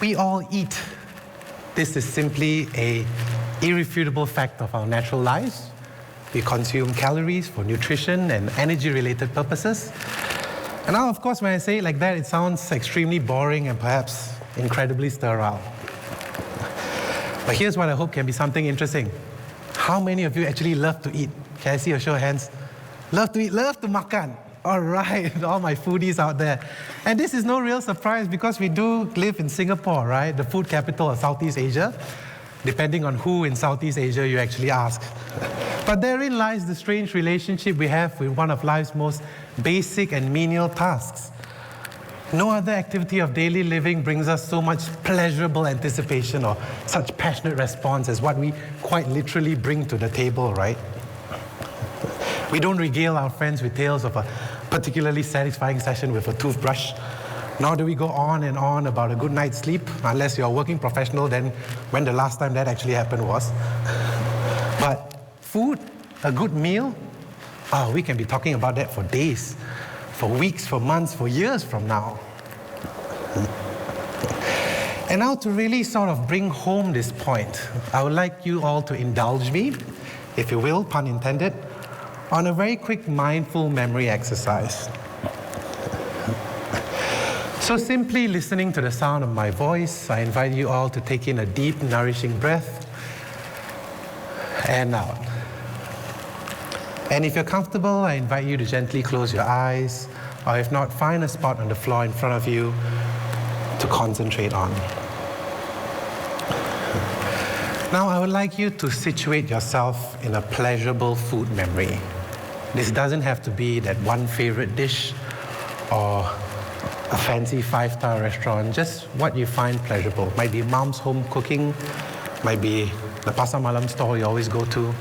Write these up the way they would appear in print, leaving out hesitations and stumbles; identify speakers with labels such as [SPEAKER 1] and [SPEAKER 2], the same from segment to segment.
[SPEAKER 1] We all eat. This is simply an irrefutable fact of our natural lives. We consume calories for nutrition and energy-related purposes. And now, of course, when I say it like that, it sounds extremely boring and perhaps incredibly sterile. But here's what I hope can be something interesting. How many of you actually love to eat? Can I see a show of hands? Love to eat, love to makan. All right, all my foodies out there. And this is no real surprise because we do live in Singapore, right? The food capital of Southeast Asia, depending on who in Southeast Asia you actually ask. But therein lies the strange relationship we have with one of life's most basic and menial tasks. No other activity of daily living brings us so much pleasurable anticipation or such passionate response as what we quite literally bring to the table, right? We don't regale our friends with tales of a particularly satisfying session with a toothbrush, nor do we go on and on about a good night's sleep, unless you're a working professional, then when the last time that actually happened was. But food, a good meal, we can be talking about that for days, for weeks, for months, for years from now. And now to really sort of bring home this point, I would like you all to indulge me, if you will, pun intended, on a very quick mindful memory exercise. So simply listening to the sound of my voice, I invite you all to take in a deep, nourishing breath and out. And if you're comfortable, I invite you to gently close your eyes, or if not, find a spot on the floor in front of you to concentrate on. Now, I would like you to situate yourself in a pleasurable food memory. This doesn't have to be that one favorite dish or a fancy 5-star restaurant, just what you find pleasurable. Might be mom's home cooking, might be the pasar malam store you always go to.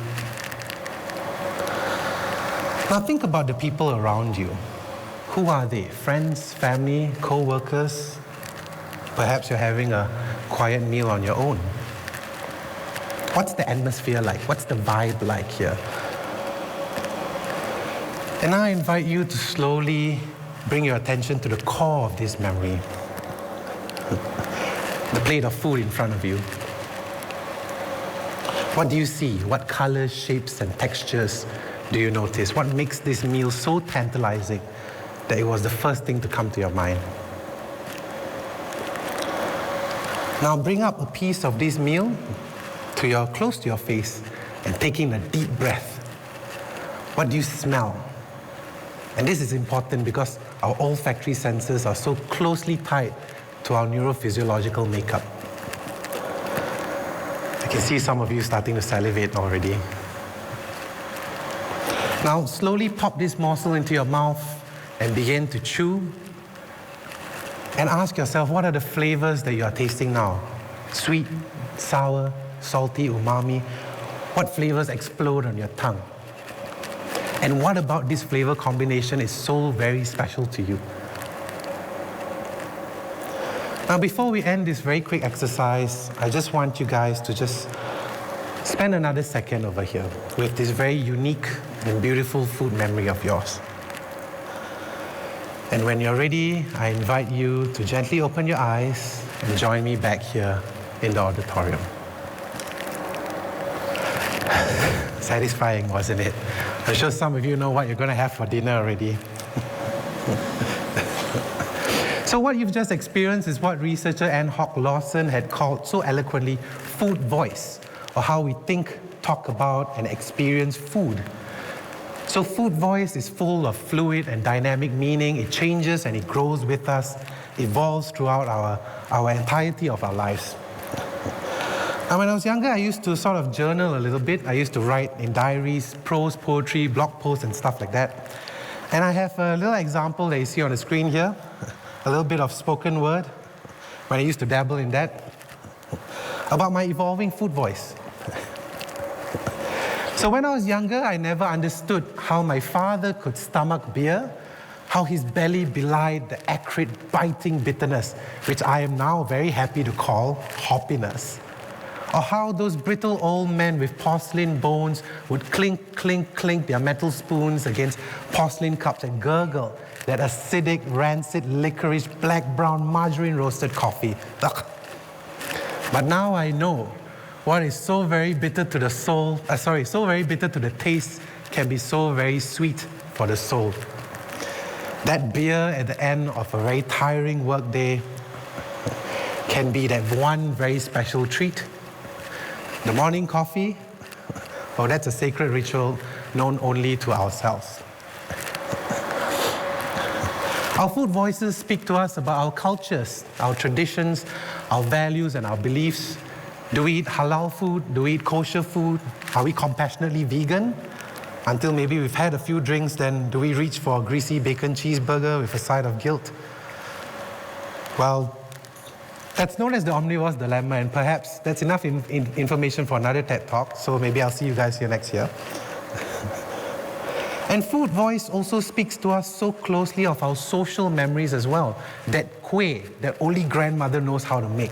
[SPEAKER 1] Now think about the people around you. Who are they? Friends, family, co-workers? Perhaps you're having a quiet meal on your own. What's the atmosphere like? What's the vibe like here? And I invite you to slowly bring your attention to the core of this memory. The plate of food in front of you. What do you see? What colors, shapes, and textures do you notice? What makes this meal so tantalizing that it was the first thing to come to your mind? Now bring up a piece of this meal close to your face and take in a deep breath. What do you smell? And this is important because our olfactory senses are so closely tied to our neurophysiological makeup. I can see some of you starting to salivate already. Now slowly pop this morsel into your mouth and begin to chew. And ask yourself, what are the flavors that you are tasting now? Sweet, sour, salty, umami. What flavors explode on your tongue? And what about this flavor combination is so very special to you? Now, before we end this very quick exercise, I just want you guys to just spend another second over here with this very unique and beautiful food memory of yours. And when you're ready, I invite you to gently open your eyes and join me back here in the auditorium. Satisfying, wasn't it? I'm sure some of you know what you're going to have for dinner already. So what you've just experienced is what researcher Anne Hock Lawson had called so eloquently food voice, or how we think, talk about, and experience food. So food voice is full of fluid and dynamic meaning. It changes and it grows with us, evolves throughout our entirety of our lives. And when I was younger, I used to sort of journal a little bit. I used to write in diaries, prose, poetry, blog posts, and stuff like that. And I have a little example that you see on the screen here, a little bit of spoken word, when I used to dabble in that, about my evolving food voice. So when I was younger, I never understood how my father could stomach beer, how his belly belied the acrid, biting bitterness, which I am now very happy to call hoppiness. Or how those brittle old men with porcelain bones would clink, clink, clink their metal spoons against porcelain cups and gurgle that acidic, rancid, licorice, black-brown, margarine-roasted coffee. Ugh. But now I know what is so very bitter to the soul, so very bitter to the taste can be so very sweet for the soul. That beer at the end of a very tiring work day can be that one very special treat. The morning coffee, oh, that's a sacred ritual known only to ourselves. Our food voices speak to us about our cultures, our traditions, our values and our beliefs. Do we eat halal food? Do we eat kosher food? Are we compassionately vegan? Until maybe we've had a few drinks, then do we reach for a greasy bacon cheeseburger with a side of guilt? Well, that's known as the omnivore's dilemma, and perhaps that's enough information for another TED Talk, so maybe I'll see you guys here next year. And food voice also speaks to us so closely of our social memories as well. That kueh that only grandmother knows how to make.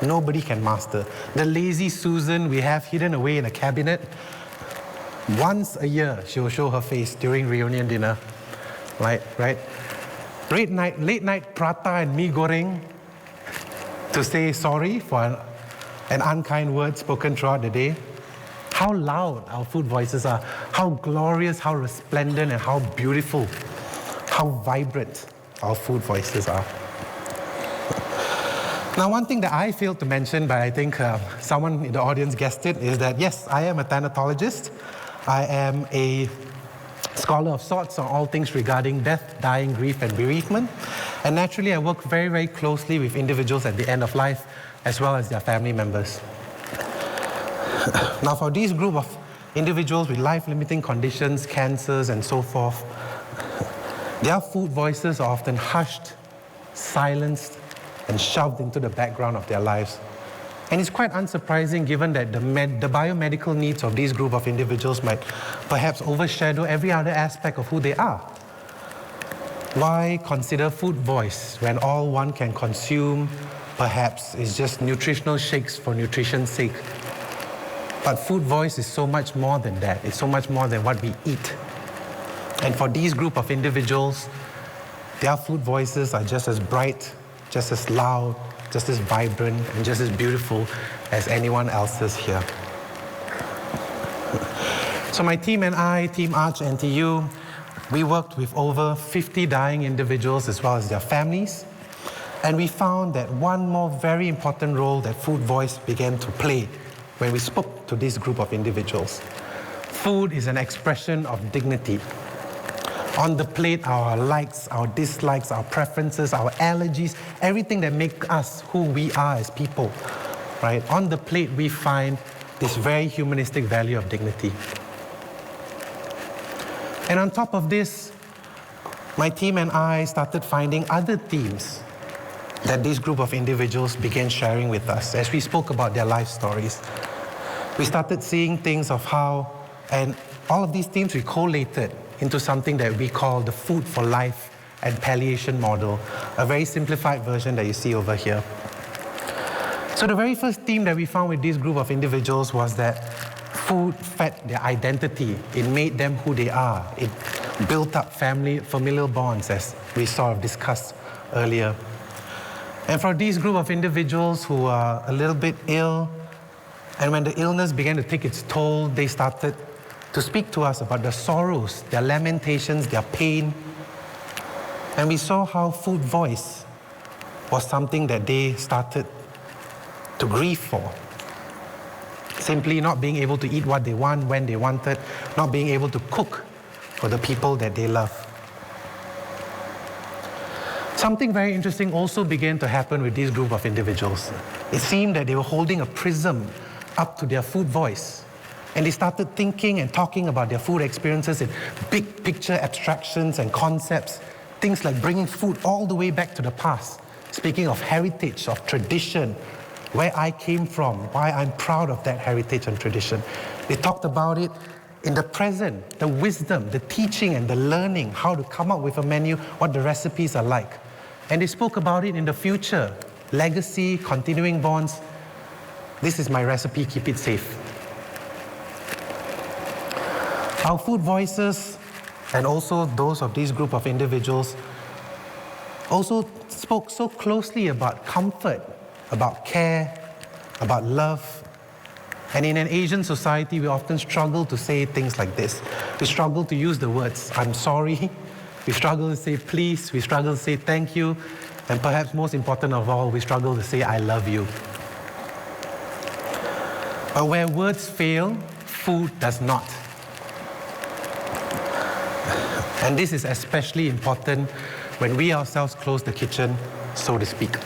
[SPEAKER 1] Nobody can master. The lazy Susan we have hidden away in a cabinet. Once a year, she will show her face during reunion dinner. Right? Late night prata and mee goreng to say sorry for an unkind word spoken throughout the day. How loud our food voices are, how glorious, how resplendent, and how beautiful, how vibrant our food voices are. Now, one thing that I failed to mention, but I think someone in the audience guessed it, is that yes, I am a thanatologist. I am a scholar of sorts on all things regarding death, dying, grief, and bereavement. And naturally, I work very, very closely with individuals at the end of life, as well as their family members. Now, for these group of individuals with life-limiting conditions, cancers, and so forth, their food voices are often hushed, silenced, and shoved into the background of their lives. And it's quite unsurprising given that the biomedical needs of these group of individuals might perhaps overshadow every other aspect of who they are. Why consider food voice when all one can consume perhaps is just nutritional shakes for nutrition's sake? But food voice is so much more than that. It's so much more than what we eat. And for these group of individuals, their food voices are just as bright, just as loud, just as vibrant, and just as beautiful as anyone else's here. So my team and I, Team TEDxNTU, we worked with over 50 dying individuals as well as their families. And we found that one more very important role that food voice began to play when we spoke to this group of individuals. Food is an expression of dignity. On the plate, our likes, our dislikes, our preferences, our allergies, everything that makes us who we are as people, right? On the plate, we find this very humanistic value of dignity. And on top of this, my team and I started finding other themes that this group of individuals began sharing with us as we spoke about their life stories. We started seeing things of how, and all of these themes we collated into something that we call the food for life and palliation model, a very simplified version that you see over here. So the very first theme that we found with this group of individuals was that food fed their identity. It made them who they are. It built up familial bonds, as we sort of discussed earlier. And for these group of individuals who are a little bit ill, and when the illness began to take its toll, they started to speak to us about their sorrows, their lamentations, their pain. And we saw how food voice was something that they started to grieve for. Simply not being able to eat what they want, when they wanted, not being able to cook for the people that they love. Something very interesting also began to happen with this group of individuals. It seemed that they were holding a prism up to their food voice. And they started thinking and talking about their food experiences in big picture abstractions and concepts, things like bringing food all the way back to the past, speaking of heritage, of tradition, where I came from, why I'm proud of that heritage and tradition. They talked about it in the present, the wisdom, the teaching and the learning, how to come up with a menu, what the recipes are like. And they spoke about it in the future, legacy, continuing bonds. This is my recipe, keep it safe. Our food voices, and also those of this group of individuals, also spoke so closely about comfort, about care, about love. And in an Asian society, we often struggle to say things like this. We struggle to use the words, I'm sorry. We struggle to say please. We struggle to say thank you. And perhaps most important of all, we struggle to say I love you. But where words fail, food does not. And this is especially important when we ourselves close the kitchen, so to speak.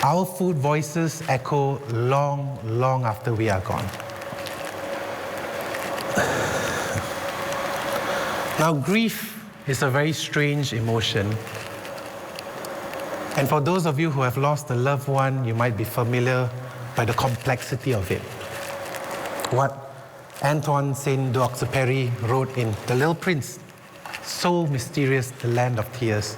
[SPEAKER 1] Our food voices echo long, long after we are gone. Now, grief is a very strange emotion. And for those of you who have lost a loved one, you might be familiar by the complexity of it. What Antoine Saint-Exupéry wrote in The Little Prince, so mysterious, the land of tears.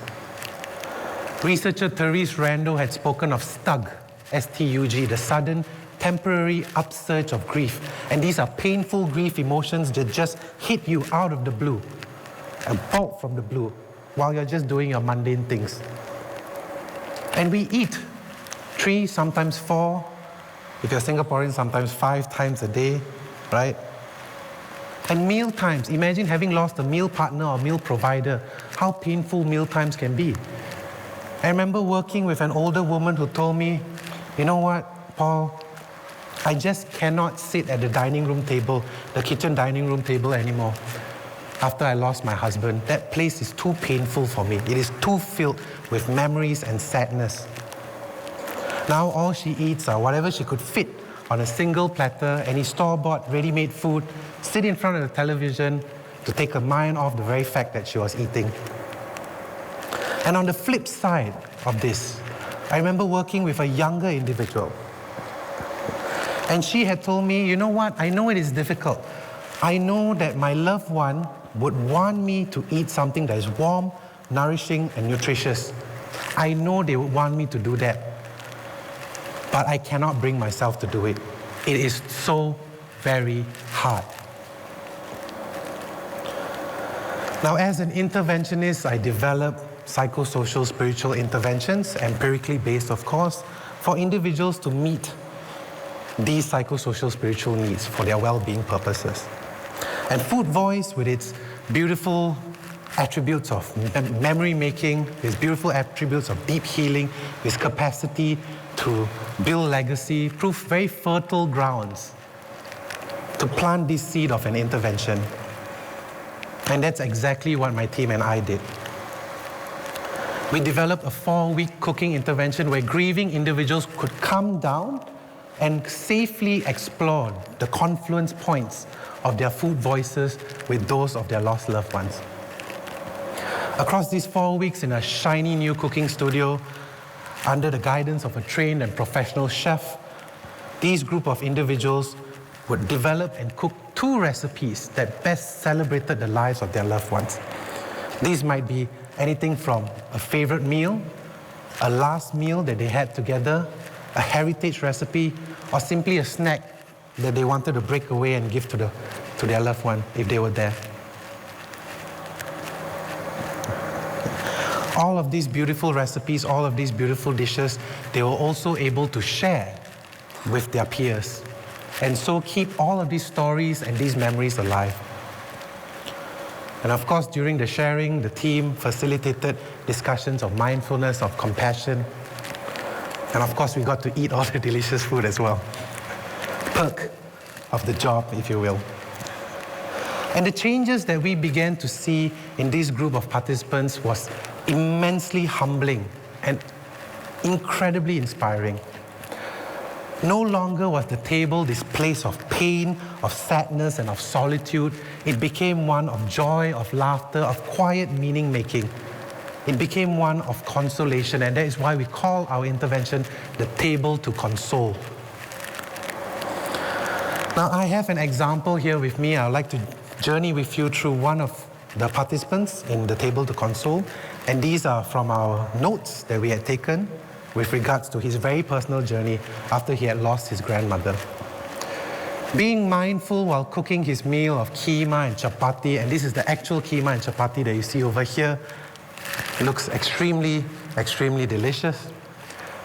[SPEAKER 1] Researcher Therese Randall had spoken of STUG, S-T-U-G, the sudden temporary upsurge of grief. And these are painful grief emotions that just hit you out of the blue, a bolt from the blue, while you're just doing your mundane things. And we eat 3, sometimes 4, if you're Singaporean, sometimes 5 times a day, right? And meal times, imagine having lost a meal partner or meal provider, how painful meal times can be. I remember working with an older woman who told me, you know what, Paul, I just cannot sit at the dining room table, the kitchen dining room table anymore. After I lost my husband, that place is too painful for me. It is too filled with memories and sadness. Now all she eats are whatever she could fit on a single platter, any store-bought, ready-made food, sit in front of the television to take her mind off the very fact that she was eating. And on the flip side of this, I remember working with a younger individual. And she had told me, you know what, I know it is difficult. I know that my loved one would want me to eat something that is warm, nourishing, and nutritious. I know they would want me to do that. But I cannot bring myself to do it. It is so very hard. Now, as an interventionist, I develop psychosocial spiritual interventions, empirically based, of course, for individuals to meet these psychosocial spiritual needs for their well-being purposes. And food voice, with its beautiful attributes of memory making, its beautiful attributes of deep healing, its capacity to build legacy, prove very fertile grounds to plant this seed of an intervention. And that's exactly what my team and I did. We developed a 4-week cooking intervention where grieving individuals could come down and safely explore the confluence points of their food voices with those of their lost loved ones. Across these 4 weeks in a shiny new cooking studio, under the guidance of a trained and professional chef, these group of individuals would develop and cook 2 recipes that best celebrated the lives of their loved ones. These might be anything from a favorite meal, a last meal that they had together, a heritage recipe, or simply a snack that they wanted to break away and give to their loved one if they were there. All of these beautiful recipes, all of these beautiful dishes, they were also able to share with their peers, and so keep all of these stories and these memories alive. And of course, during the sharing, the team facilitated discussions of mindfulness, of compassion. And of course, we got to eat all the delicious food as well. Perk of the job, if you will. And the changes that we began to see in this group of participants was immensely humbling and incredibly inspiring. No longer was the table this place of pain, of sadness, and of solitude. It became one of joy, of laughter, of quiet meaning-making. It became one of consolation, and that is why we call our intervention the table to console. Now, I have an example here with me. I'd like to journey with you through one of the participants in the table to console, and these are from our notes that we had taken with regards to his very personal journey after he had lost his grandmother. Being mindful while cooking his meal of keema and chapati, and this is the actual keema and chapati that you see over here, it looks extremely, extremely delicious,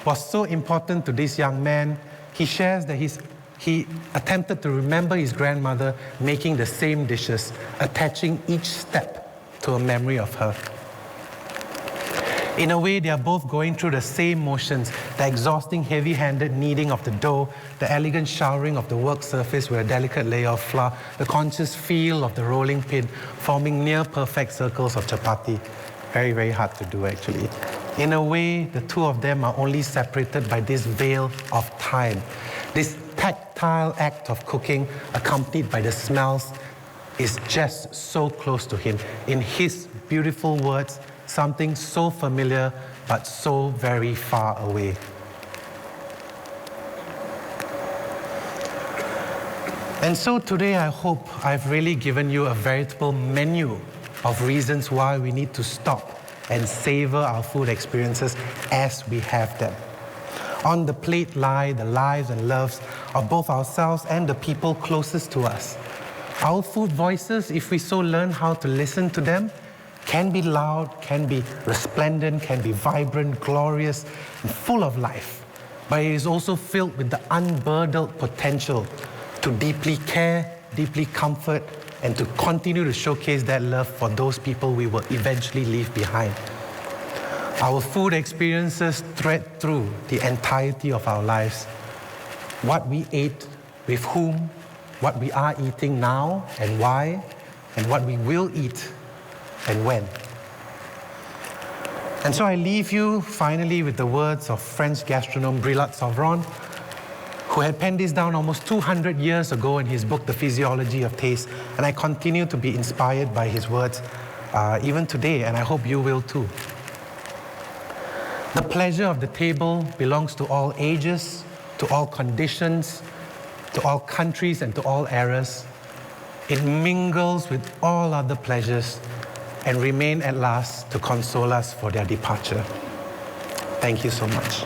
[SPEAKER 1] was so important to this young man. he shares that he attempted to remember his grandmother making the same dishes, attaching each step to a memory of her. In a way, they are both going through the same motions, the exhausting, heavy-handed kneading of the dough, the elegant showering of the work surface with a delicate layer of flour, the conscious feel of the rolling pin, forming near-perfect circles of chapati. Very, very hard to do, actually. In a way, the two of them are only separated by this veil of time. This tactile act of cooking, accompanied by the smells, is just so close to him. In his beautiful words, something so familiar, but so very far away. And so today I hope I've really given you a veritable menu of reasons why we need to stop and savor our food experiences as we have them. On the plate lie the lives and loves of both ourselves and the people closest to us. Our food voices, if we so learn how to listen to them, can be loud, can be resplendent, can be vibrant, glorious, and full of life. But it is also filled with the unburdened potential to deeply care, deeply comfort, and to continue to showcase that love for those people we will eventually leave behind. Our food experiences thread through the entirety of our lives. What we ate, with whom, what we are eating now and why, and what we will eat and when. And so I leave you finally with the words of French gastronome Brillat-Savarin, who had penned this down almost 200 years ago in his book, The Physiology of Taste. And I continue to be inspired by his words even today, and I hope you will too. The pleasure of the table belongs to all ages, to all conditions, to all countries, and to all eras. It mingles with all other pleasures and remain at last to console us for their departure. Thank you so much.